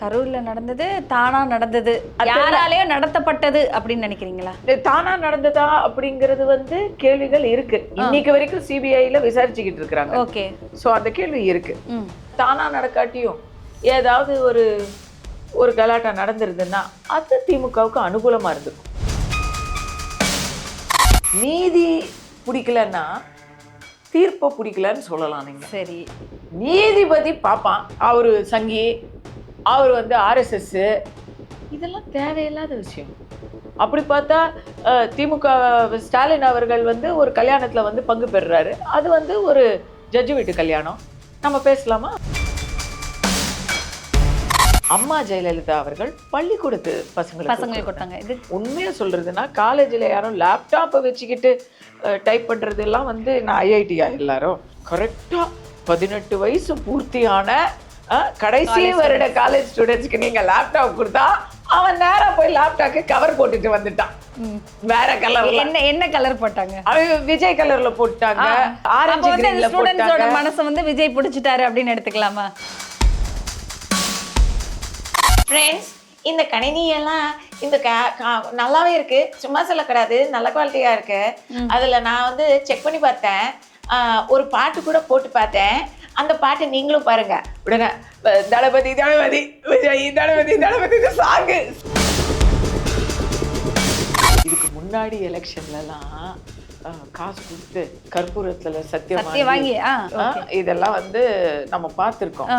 கரூர்ல நடந்தது தானா நடந்தது, யாராலேயோ நடத்தப்பட்டது அப்படின்னு நினைக்கிறீங்களா? தானா நடந்ததா அப்படிங்கிறது கேள்விகள் இருக்கு. இன்னைக்கு வரைக்கும் சிபிஐல விசாரிச்சுக்கிட்டு இருக்காங்க. ஓகே. சோ அந்த கேள்வி இருக்கு. தானா நடக்காட்டியும் ஏதாவது ஒரு கலாட்டா நடந்துருதுன்னா அது திமுகவுக்கு அனுகூலமா இருந்திருக்கும். நீதி பிடிக்கலன்னா தீர்ப்பை பிடிக்கலன்னு சொல்லலாம். நீங்க சரி, நீதிபதி பாப்பான், அவரு சங்கி, அவர் ஆர்எஸ்எஸ், இதெல்லாம் தேவையில்லாத விஷயம். அப்படி பார்த்தா திமுக ஸ்டாலின் அவர்கள் ஒரு கல்யாணத்துல பங்கு பெறுறாரு. அது ஒரு ஜட்ஜு வீட்டு கல்யாணம். நம்ம பேசலாமா? அம்மா ஜெயலலிதா அவர்கள் பள்ளிக்கூடத்து பசங்களுக்கு கொடுத்தாங்க. இது உண்மையா சொல்றதுன்னா காலேஜில் யாரும் லேப்டாப்பை வச்சுக்கிட்டு டைப் பண்றது எல்லாம் நான் ஐஐடியா எல்லாரும் கரெக்டா 18 வயசு பூர்த்தியான கடைசி வருட காலேஜ் ஸ்டூடெண்ட்ஸ்க்கு நீங்க லேப்டாப் கொடுத்தா அவன் நேரா போய் லேப்டாப்க்கு கவர் போட்டுட்டு வந்துட்டான். வேற கலர். என்ன கலர் போட்டாங்க? விஜய் கலர்ல போட்டாங்க. ஆரஞ்சு கிரீன்ல ஸ்டூடண்ட்ஸோட மனசு விஜய் பிடிச்சிட்டாரு அப்படின்னு எடுத்துக்கலாமா? ஃப்ரெண்ட்ஸ், இந்த கணினியெல்லாம் நல்லாவே இருக்கு, சும்மா சொல்லக்கூடாது, நல்ல குவாலிட்டியா இருக்கு. அதுல நான் செக் பண்ணி பார்த்தேன், ஒரு பாட்டு கூட போட்டு பார்த்தேன். அந்த பாட்டு நீங்களும் பாருங்க. உடனே தளபதி தளபதி விஜய் தளபதி தளபதி சாங்கு. இதுக்கு முன்னாடி எலெக்ஷன்லாம் காசு கொடுத்து கற்பூரத்துல சத்தியம் வாங்கி இதெல்லாம் நம்ம பார்த்துருக்கோம்.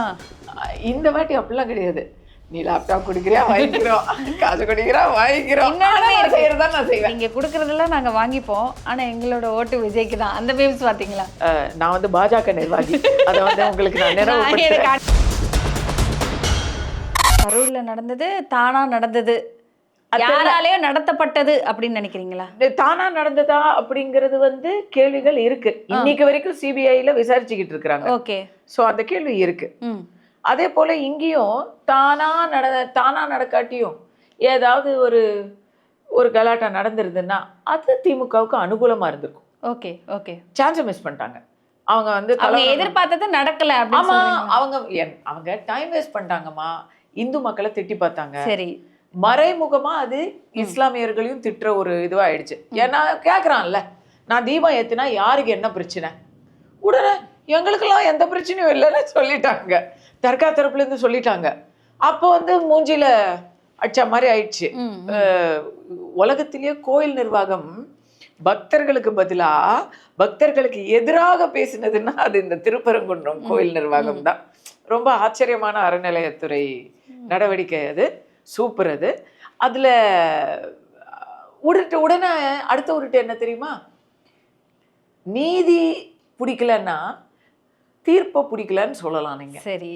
இந்த வாட்டி அப்படிலாம் கிடையாது. நீ லேப்டாப் குடிக்கிறியா வாங்கிக்கிறோம், காசு குடிக்கிறா வாங்கிக்கிறோம். செய்யறதா நான் செய்வேன். நீங்க குடுக்கறதெல்லாம் நாங்க வாங்கிப்போம், ஆனா எங்களோட ஓட்டு விஜய்க்கு தான். அந்த மீம்ஸ் பாத்தீங்களா? நான் பாஜக நிர்வாகி. அதை உங்களுக்கு நான் நினைவுபடுத்துறேன். கரூர்ல நடந்தது தானா நடந்தது, யாராலேயோ நடத்தப்பட்டது அப்படின்னு நினைக்கிறீங்களா? தானா நடந்ததா அப்படிங்கிறது கேள்விகள் இருக்கு. இன்னைக்கு வரைக்கும் சிபிஐல விசாரிச்சுக்கிட்டு இருக்காங்க. ஓகே. சோ அந்த கேள்வி இருக்கு. அதே போல இங்கேயும் தானா நடக்காட்டியும் ஏதாவது ஒரு கலாட்டா நடந்துருதுன்னா அது திமுகவுக்கு அனுகூலமா இருந்திருக்கும். Okay okay. சான்ஸ் மிஸ் பண்ணிட்டாங்க. அவங்க எதிர்பார்த்தது நடக்கல. ஆமா, அவங்க டைம் வேஸ்ட் பண்ணிட்டாங்கம்மா. இந்து மக்களை திட்டி பார்த்தாங்க. சரி, மறைமுகமா அது இஸ்லாமியர்களையும் திட்டுற ஒரு இதுவா ஆயிடுச்சு. ஏன்னா கேக்குறான்ல, நான் தீபம் ஏத்துனா யாருக்கு என்ன பிரச்சனை, உடனே எங்களுக்கெல்லாம் எந்த பிரச்சனையும் இல்லைன்னு சொல்லிட்டாங்க. தர்கா தரப்புல இருந்து சொல்லிட்டாங்க. அப்போ மூஞ்சில அடிச்ச மாதிரி ஆயிடுச்சு. உலகத்திலேயே கோயில் நிர்வாகம் பக்தர்களுக்கு பதிலா பக்தர்களுக்கு எதிராக பேசினதுன்னா அது இந்த திருப்பரங்குன்றம் கோயில் நிர்வாகம் தான். ரொம்ப ஆச்சரியமான அறநிலையத்துறை நடவடிக்கை அது. சூப்பர். அதுல உடனே அடுத்த உருட்டு என்ன தெரியுமா? நீதி பிடிக்கலன்னா தீர்ப்பை பிடிக்கலன்னு சொல்லலாம். நீங்க சரி,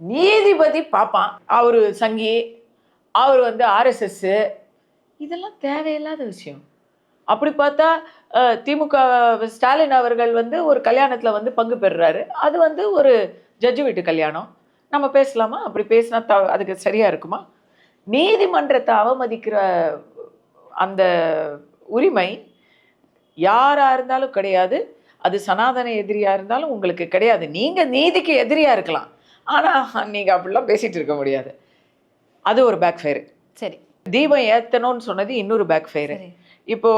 நீதிபதி பாப்பான், அவரு சங்கி, அவர் ஆர்எஸ்எஸ், இதெல்லாம் தேவையில்லாத விஷயம். அப்படி பார்த்தா திமுக ஸ்டாலின் அவர்கள் ஒரு கல்யாணத்துல பங்கு பெறுறாரு. அது ஒரு ஜட்ஜு வீட்டு கல்யாணம். நம்ம பேசலாமா? அப்படி பேசினா அதுக்கு சரியா இருக்குமா? நீதிமன்றத்தை அவமதிக்கிற அந்த உரிமை யாரா இருந்தாலும் கிடையாது. அது சனாதன எதிரியா இருந்தாலும் உங்களுக்கு கிடையாது. நீங்க நீதிக்கு எதிரியா இருக்கலாம், ஆனா நீங்க அப்படிலாம் பேசிட்டு இருக்க முடியாது. அது ஒரு பேக் ஃபயர். சரி, தீபம் ஏத்தணும்னு சொன்னது இன்னொரு பேக் ஃபயர். இப்போ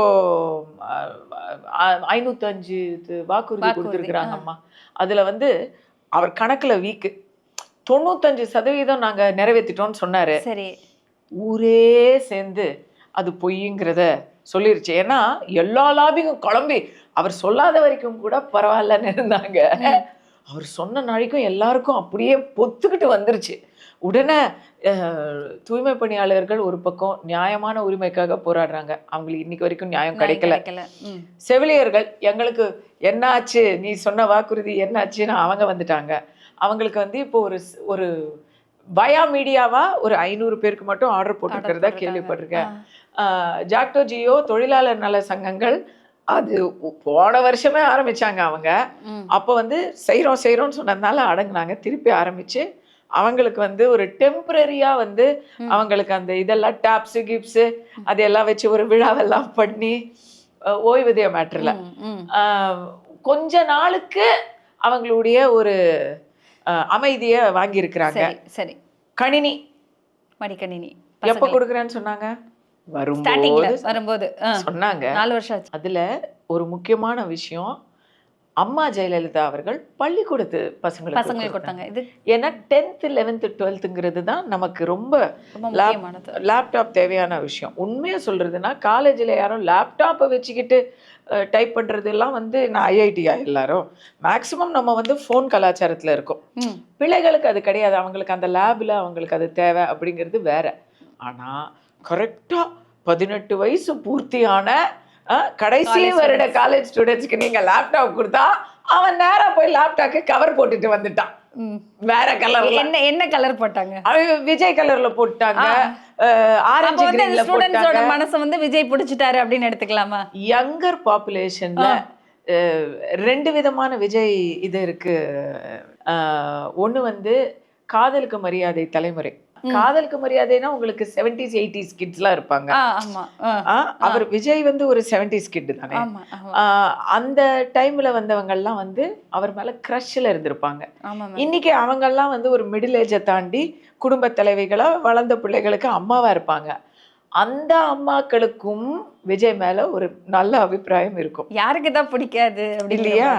505 வாக்குறுதி கொடுத்துருக்குறாங்கம்மா. அதுல அவர் கணக்குல வீக்கு 95% நாங்க நிறைவேற்றிட்டோம்னு சொன்னாரு. சரி, ஊரே சேர்ந்து அது பொய்ங்கிறத சொல்லிருச்சு. ஏன்னா எல்லா லாபியும் குழம்பி அவர் சொல்லாத வரைக்கும் கூட பரவாயில்லன்னு இருந்தாங்க. அவர் சொன்ன நாளைக்கும் எல்லாருக்கும் அப்படியே பொத்துக்கிட்டு வந்துருச்சு. உடனே தூய்மை பணியாளர்கள் ஒரு பக்கம் நியாயமான உரிமைக்காக போராடுறாங்க. அவங்களுக்கு இன்னைக்கு வரைக்கும் நியாயம் கிடைக்கல. செவிலியர்கள் எங்களுக்கு என்ன ஆச்சு, நீ சொன்ன வாக்குறுதி என்ன ஆச்சுன்னு அவங்க வந்துட்டாங்க. அவங்களுக்கு இப்போ ஒரு பயா மீடியாவா ஒரு 500 பேருக்கு மட்டும் ஆர்டர் போட்டுக்கிறதா கேள்விப்பட்டிருக்கேன். ஜாக்டோ ஜியோ தொழிலாளர் நல சங்கங்கள் அது போன வருஷமே ஆரம்பிச்சாங்க. அவங்க அப்போ செய்யறோம்னு சொன்னதுனால அடங்குனாங்க. திருப்பி ஆரம்பிச்சு அவங்களுக்கு ஒரு டெம்பரரியா அவங்களுக்கு அந்த இதெல்லாம் டாப்ஸ் கிப்ஸ் அதெல்லாம் வச்சு ஒரு விழாவெல்லாம் பண்ணி ஓய்வூதிய மேட்டர்ல கொஞ்ச நாளுக்கு அவங்களுடைய ஒரு அமைதியை வாங்கி இருக்கிறாங்க. சரி, கணினி மடிக்கணினி எப்ப கொடுக்குறேன்னு சொன்னாங்க? ஸ்டார்டிங்ல வரும்போது வரும்போது சொன்னாங்க. 4 வருஷம் ஆச்சு. அதுல ஒரு முக்கியமான விஷயம், அம்மா ஜெயலலிதா அவர்கள் பள்ளிக்கூடத்து பசங்களுக்கு பசங்களுக்கு கொடுத்தாங்க. இது ஏன்னா 10th 11th 12ங்கிறது தான் நமக்கு ரொம்ப ரொம்ப முக்கியமானது. லேப்டாப் தேவையான விஷயம். உண்மையா சொல்றதுன்னா காலேஜில் யாரும் லேப்டாப்பை வச்சுக்கிட்டு டைப் பண்ணுறதெல்லாம் வந்து நான் ஐஐடியா எல்லாரும் மேக்ஸிமம் நம்ம வந்து ஃபோன் கலாச்சாரத்தில் இருக்கோம். பிள்ளைகளுக்கு அது கிடையாது. அவங்களுக்கு அந்த லேபில் அவங்களுக்கு அது தேவை அப்படிங்கிறது வேற. ஆனால் கரெக்டாக 18 வயசு பூர்த்தியான கடைசி வருட காலேஜ் ஸ்டூடெண்ட்ஸ்க்கு நீங்க லேப்டாப் கொடுத்தா அவன் நேரா போய் லேப்டாப்க்கு கவர் போட்டுட்டு வந்துட்டான். வேற கலர். என்ன கலர் போட்டாங்க? விஜய் கலர்ல போட்டாங்க, ஆரஞ்சு கிரீன்ல போட்டாங்க. மனசு வந்து விஜய் பிடிச்சிட்டாரு அப்படின்னு எடுத்துக்கலாமா? யங்கர் பாப்புலேஷன்ல 2 விதமான விஜய் இது இருக்கு. ஒண்ணு வந்து காதலுக்கு மரியாதை தலைமுறை. காதலுக்கு மரியாதைனா உங்களுக்கு 70s 80s கிட்ஸ்லாம் இருப்பாங்க. அவர் விஜய் வந்து ஒரு 70s கிட் தானே. அந்த டைம்ல வந்தவங்க எல்லாம் வந்து அவர் மேல கிரஷ்ல இருந்திருப்பாங்க. இன்னைக்கு அவங்க எல்லாம் வந்து ஒரு மிடில் ஏஜை தாண்டி குடும்ப தலைவிகளா வளர்ந்த பிள்ளைகளுக்கு அம்மாவா இருப்பாங்க. அந்த அம்மாக்களுக்கும் விஜய் மேல ஒரு நல்ல அபிப்பிராயம் இருக்கும். யாருக்கு தான் பிடிக்காது இல்லையா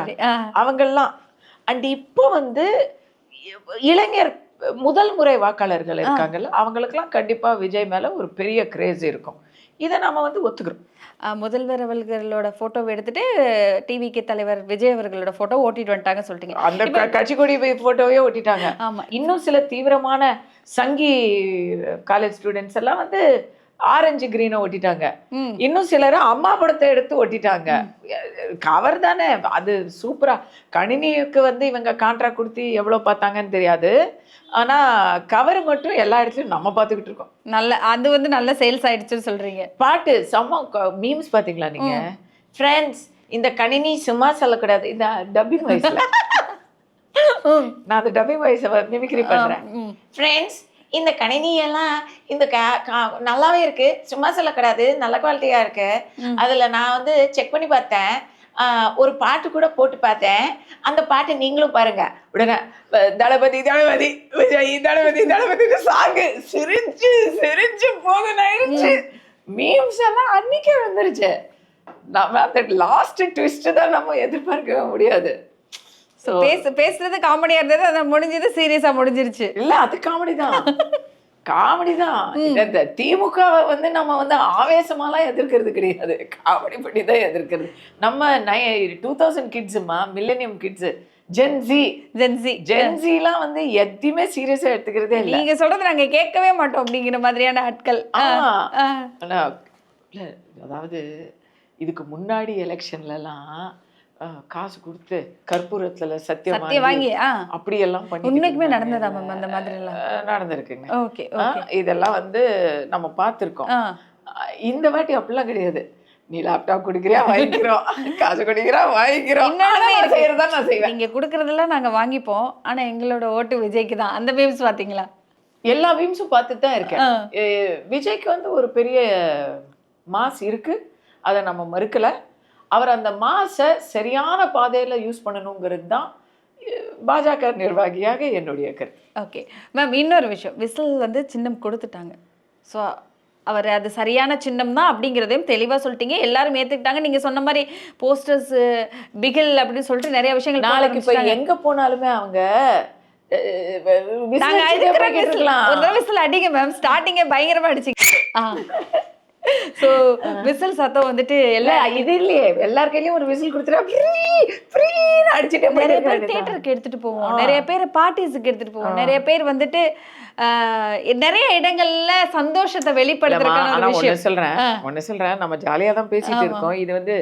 அவங்கெல்லாம். அண்ட் இப்போ வந்து இளைஞர் முதல் முறை வாக்காளர்கள் இருக்காங்கல்ல, அவங்களுக்கெல்லாம் கண்டிப்பா விஜய் மேல ஒரு பெரிய கிரேஸ் இருக்கும். இதை நாம வந்து ஒத்துக்கிறோம். முதல்வர் அவர்களோட போட்டோவை எடுத்துட்டு டிவிக்கு தலைவர் விஜய் அவர்களோட போட்டோ ஓட்டிட்டு வந்துட்டாங்க சொல்லிட்டீங்க. அந்த கட்சி கொடி போட்டோவே ஓட்டிட்டாங்க. ஆமா. இன்னும் சில தீவிரமான சங்கி காலேஜ் ஸ்டூடெண்ட்ஸ் எல்லாம் வந்து ஆரஞ்சு கிரீனை ஒட்டிட்டாங்க. இன்னும் சிலர் அம்மா படத்தை எடுத்து ஒட்டிட்டாங்க. கவர் தானே அது. சூப்பரா கணினிக்கு வந்து இவங்க கான்ட்ராக்ட் கொடுத்து எவ்வளவு பார்த்தாங்கன்னு தெரியாது. ஆனா கவர் மட்டும் எல்லா இடத்துலயும் நம்ம பார்த்துக்கிட்டு இருக்கோம். நல்ல அது வந்து நல்ல சேல்ஸ் ஆயிடுச்சுன்னு சொல்றீங்க. பாட்டு செம்ம மீம்ஸ் பாத்தீங்களா நீங்க? ஃப்ரெண்ட்ஸ், இந்த கணினி சும்மா சொல்லக்கூடாது. இந்த டப்பிங் வாய்ஸ்ல நான் அந்த டப்பிங் வாய்ஸை மிமிக்ரி பண்றேன். ஃப்ரெண்ட்ஸ், இந்த கணினியெல்லாம் இந்த நல்லாவே இருக்கு, சும்மா சொல்லக்கூடாது, நல்ல குவாலிட்டியா இருக்கு. அதுல நான் வந்து செக் பண்ணி பார்த்தேன், ஒரு பாட்டு கூட போட்டு பார்த்தேன். அந்த பாட்டு நீங்களும் பாருங்க. உடனே தளபதி தளபதி விஜய் தளபதி தளபதி சாங்கு சிரிச்சு சிரிச்சு போகுனாயிருச்சு. மீம்ஸ் எல்லாம் அன்னைக்கே வந்துருச்சு. நம்ம அந்த லாஸ்ட் ட்விஸ்ட் தான் நம்ம எதிர்பார்க்கவே முடியாது. பேசுறது காமெடியா இருந்தது, அது முடிஞ்சது சீரியஸா முடிஞ்சிருச்சு. இல்ல அது காமெடி தான். காமெடி தான். இந்த திமுக வந்து நம்ம வந்து ஆவேசமாலாம் எதிர்க்கிறது கிடையாது, காமெடி பண்ணி தான் எதிர்க்கிறது. நம்ம 2000 கிட்ஸுமா, மில்லேனியம் கிட்ஸ், ஜென்சிலாம் வந்து எதையுமே சீரியஸா எடுத்துக்கிறதே இல்லை. நீங்க சொல்றது நாங்க கேட்கவே மாட்டோம் அப்படிங்கிற மாதிரியான ஆட்கள். அதாவது இதுக்கு முன்னாடி எலெக்ஷன்லாம் காசு கொடுத்து கற்பூரத்துல சத்தியம் வாங்கி அப்படியெல்லாம் பண்ணி உண்மைக்குமே நடந்ததா மேம்? அந்த மாதிரி எல்லாம் நடந்திருக்குங்க. ஓகே, இதெல்லாம் வந்து நம்ம பார்த்துருக்கோம். இந்த வாட்டி அப்படிலாம் கிடையாது. நீ லேப்டாப் குடிக்கிறியா வாங்கிக்கிறோம், காசு குடிக்கிறா வாங்கிக்கிறோம். செய்யறதா நான் செய்வேன். நீங்க குடுக்கறதெல்லாம் நாங்க வாங்கிப்போம், ஆனா எங்களோட ஓட்டு விஜய்க்கு தான். அந்த மீம்ஸ் பாத்தீங்களா? எல்லா மீம்ஸும் பார்த்துட்டு தான் இருக்கேன். விஜய்க்கு வந்து ஒரு பெரிய மாஸ் இருக்கு, அதை நம்ம மறுக்கல. அவர் அந்த மாசை சரியான பாதையில யூஸ் பண்ணணுங்கிறது தான் பாஜக நிர்வாகியாக என்னுடைய கருத்து. ஓகே மேம், இன்னொரு விஷயம், விசில் வந்து சின்னம் கொடுத்துட்டாங்க. ஸோ அவர் அது சரியான சின்னம் தான் அப்படிங்கிறதையும் தெளிவாக சொல்லிட்டீங்க. எல்லாரும் ஏற்றுக்கிட்டாங்க. நீங்கள் சொன்ன மாதிரி போஸ்டர்ஸ் பிகில் அப்படின்னு சொல்லிட்டு நிறைய விஷயங்கள் நாளைக்கு இப்போ எங்கே போனாலுமே அவங்க விசில் அடிங்க மேம். ஸ்டார்டிங்கே பயங்கரமாக அடிச்சிங்க. ஸோ விசில் சத்தம் வந்துட்டு எல்லாம் இது இல்லையே, எல்லார் கையிலயும் ஒரு விசில் கொடுத்துட்டா அடிச்சுட்டு நிறைய பேர் தியேட்டருக்கு எடுத்துட்டு போவோம், நிறைய பேர் பார்ட்டிஸுக்கு எடுத்துட்டு போவோம், நிறைய பேர் வந்துட்டு நிறைய இடங்கள்ல சந்தோஷத்தை வெளிப்படுத்துறதுக்கான ஒண்ணு சொல்றேன். நம்ம ஜாலியா தான் பேசிட்டு இருக்கோம். இது வந்து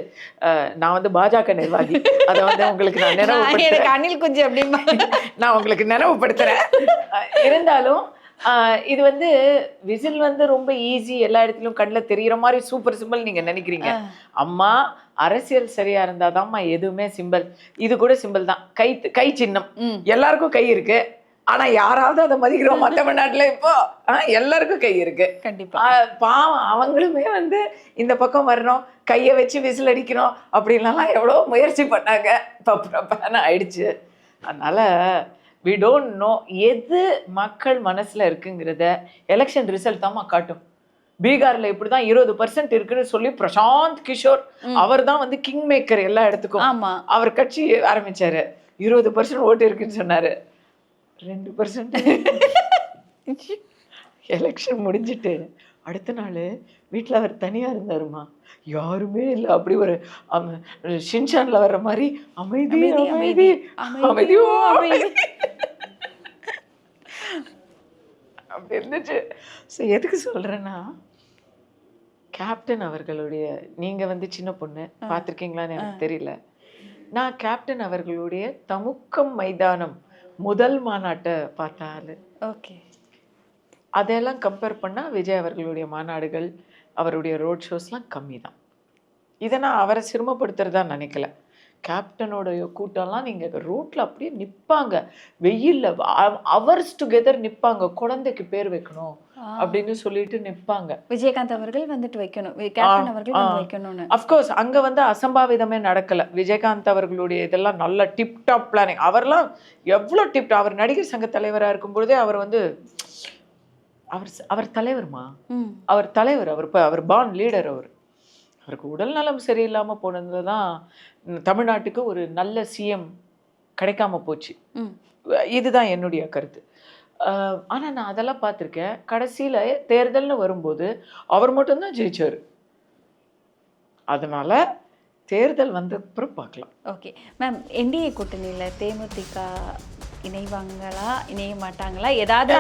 நான் வந்து பாஜக நிர்வாகி, அதை வந்து உங்களுக்கு நான் நினைவுபடுத்துறேன். அனில் குஞ்சு அப்படிமா நான் உங்களுக்கு நினைவுபடுத்துறேன். இருந்தாலும் இது வந்து விசில் வந்து ரொம்ப ஈஸி, எல்லா இடத்துலயும் கண்ணில் தெரிகிற மாதிரி சூப்பர் சிம்பிள் நீங்க நினைக்கிறீங்க. அம்மா அரசியல் சரியா இருந்தாதாம்மா எதுவுமே சிம்பிள். இது கூட சிம்பிள் தான். கை சின்னம். எல்லாருக்கும் கை இருக்கு, ஆனா யாராவது அதை மதிக்கிறோம்? மற்ற நாட்டுல இப்போ எல்லாருக்கும் கை இருக்கு. கண்டிப்பா. பாவம் அவங்களுமே வந்து இந்த பக்கம் வரணும், கையை வச்சு விசில் அடிக்கணும் அப்படின்லாம் எவ்வளோ முயற்சி பண்ணாங்க. ஆயிடுச்சு. அதனால வி டோன்ட் நோ எது மக்கள் மனசுல இருக்குங்கிறத எலெக்ஷன் ரிசல்ட் தான்மா காட்டும். பீகார்ல இப்படிதான் 20% இருக்குன்னு சொல்லி பிரசாந்த் கிஷோர் அவர் தான் வந்து கிங் மேக்கர் எல்லா இடத்துக்கும். ஆமா. அவர் கட்சி ஆரம்பிச்சாரு, 20% ஓட்டு இருக்குன்னு சொன்னாரு, 2% எலெக்ஷன் முடிஞ்சிட்டு அடுத்த நாள் வீட்டில் அவர் தனியா இருந்தாருமா, யாருமே இல்லை. அப்படி ஒரு ஷின்சான்ல வர்ற மாதிரி அமைதி அமைதி அமைதியோ அமைதி அப்படி இருந்துச்சு. ஸோ எதுக்கு சொல்றேன்னா, கேப்டன் அவர்களுடைய, நீங்க வந்து சின்ன பொண்ணு பார்த்துருக்கீங்களான்னு எனக்கு தெரியல, நான் கேப்டன் அவர்களுடைய தமுக்கம் மைதானம் முதல் மாநாட்டை பார்த்த ஆளு. ஓகே. அதெல்லாம் கம்பேர் பண்ணால் விஜய் அவர்களுடைய மாநாடுகள், அவருடைய ரோட் ஷோஸ்லாம் கம்மி தான். இதை நான் அவரை சிரமப்படுத்துறதா நினைக்கல. கேப்டனோடைய கூட்டம்லாம் நீங்கள் ரோட்டில் அப்படியே நிற்பாங்க, வெயில்ல அவர்ஸ் டுகெதர் நிற்பாங்க, குழந்தைக்கு பேர் வைக்கணும் அப்படின்னு சொல்லிட்டு நிற்பாங்க. விஜயகாந்த் அவர்கள் வந்துட்டு வைக்கணும், கேப்டன் அவர்கள் வந்து வைக்கணும்னு. அஃப்கோர்ஸ் அங்கே வந்து அசம்பாவிதமே நடக்கலை. விஜயகாந்த் அவர்களுடைய இதெல்லாம் நல்ல டிப்டாப் பிளானிங். அவர்லாம் எவ்வளோ டிப்டாப். அவர் நடிகர் சங்க தலைவராக இருக்கும்பொழுதே அவர் வந்து அவர் தலைவர்மா, அவர் தலைவர். அவர் பான் லீடர். அவருக்கு உடல் நலம் சரியில்லாமல் போனது தான் தமிழ்நாட்டுக்கு ஒரு நல்ல சிஎம் கிடைக்காம போச்சு. இதுதான் என்னுடைய கருத்து. ஆனால் நான் அதெல்லாம் பார்த்துருக்கேன். கடைசியில் தேர்தல்னு வரும்போது அவர் மட்டும்தான் ஜெயிச்சார். அதனால தேர்தல் வந்த அப்புறம் பார்க்கலாம். ஓகே மேம், என்டிஏ கூட்டணியில் தேமுதிக இணைவாங்களா இணைய மாட்டாங்களா, ஏதாவது